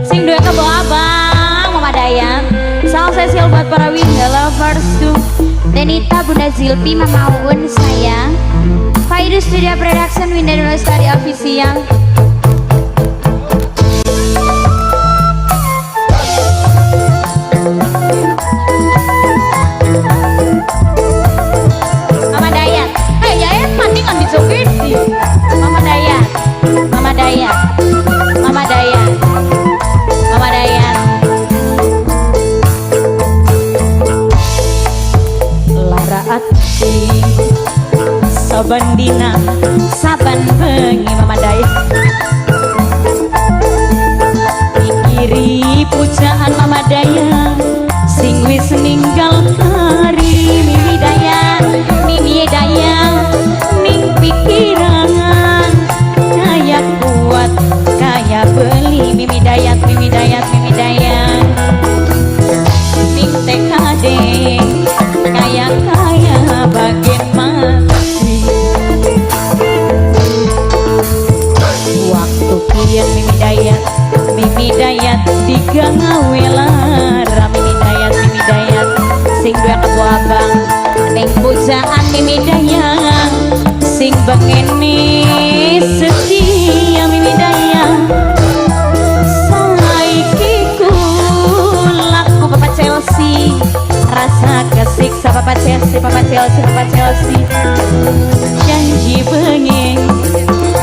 Sing dua ke bawah abang Mama Dayang. Salam spesial buat para Winda lovers tuh. Denita, Bunda Zilpi, Mama Uun sayang. Faidu Studio Production, Winda Dulu Study Official. Mama Dayat, ya mati ngambil joget sih. Mama Dayat, Mama Dayat, Mama Dayat, Mama Dayat. Lara ati saban dina saban bengi Mama Dayat mikiri pujaan Mama Dayat sing wis ninggal hari. Mimi Dayat, Mimi Dayat ning pikiran kaya kuat kaya beli. Mimi Dayat, Mimi Dayat, Mimi Dayat ning TKD kaya kaya bagian mati. Waktu kian Mimi Dayat, Mimi Dayat digawe lara. Mimi Dayat, Mimi Dayat sing dua ketua abang ning pujaan. Mimi Dayat sing bengeni setia. Mimi Dayat saiki kulaku Papa Chelsea rasa kesiksa. Papa Chelsea, Papa Chelsea, Papa Chelsea janji bengeng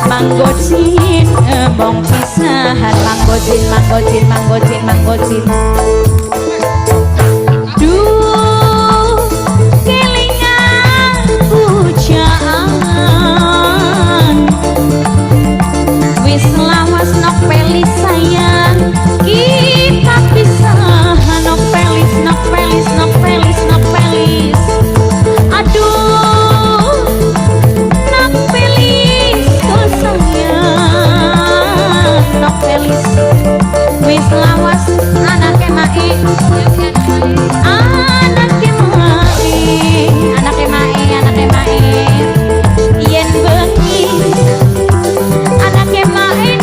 manggojin emong pisahan. Manggojin, manggojin, manggojin, manggojin. Duh kelingan pujaan wis lawas nopelis sayang. Kita pisahan nopelis, nopelis, nopelis, nopelis. Aduh nopelis oh sayang. Nopelis wis lawas anake mai, anake mai, anake mai, anake mai. Yen bengi anake mai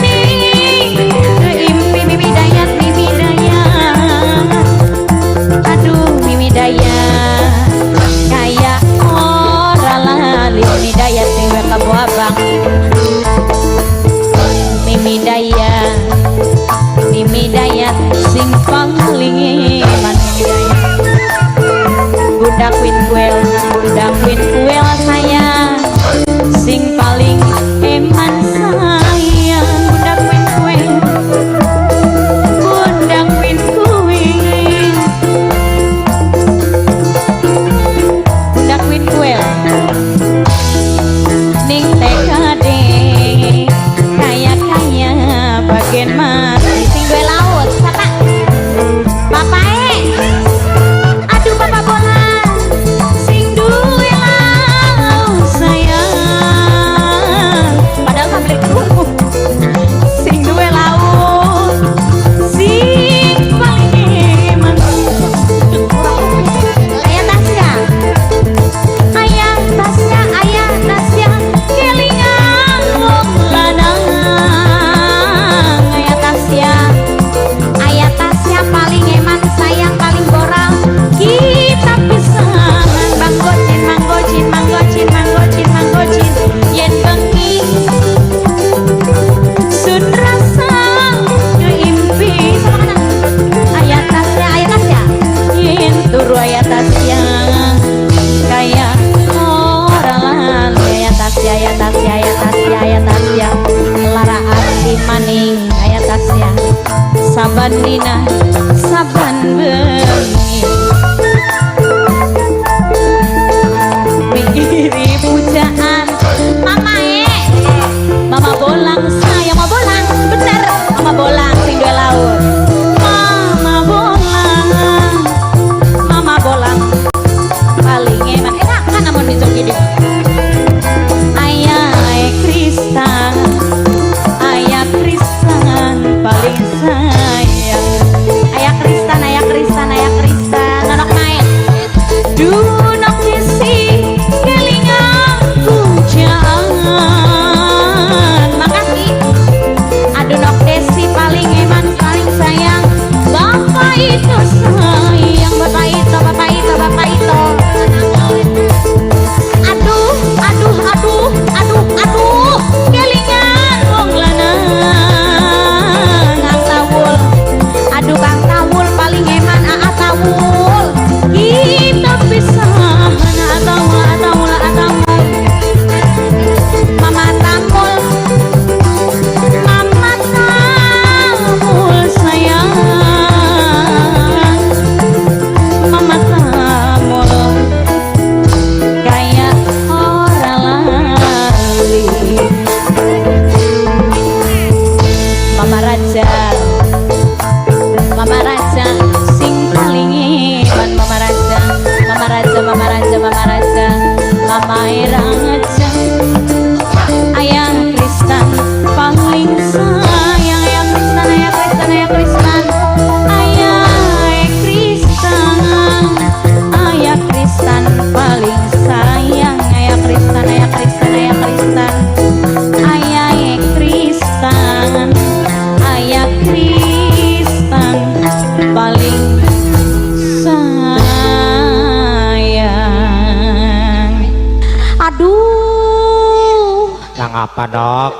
Aduh. Yang apa dok?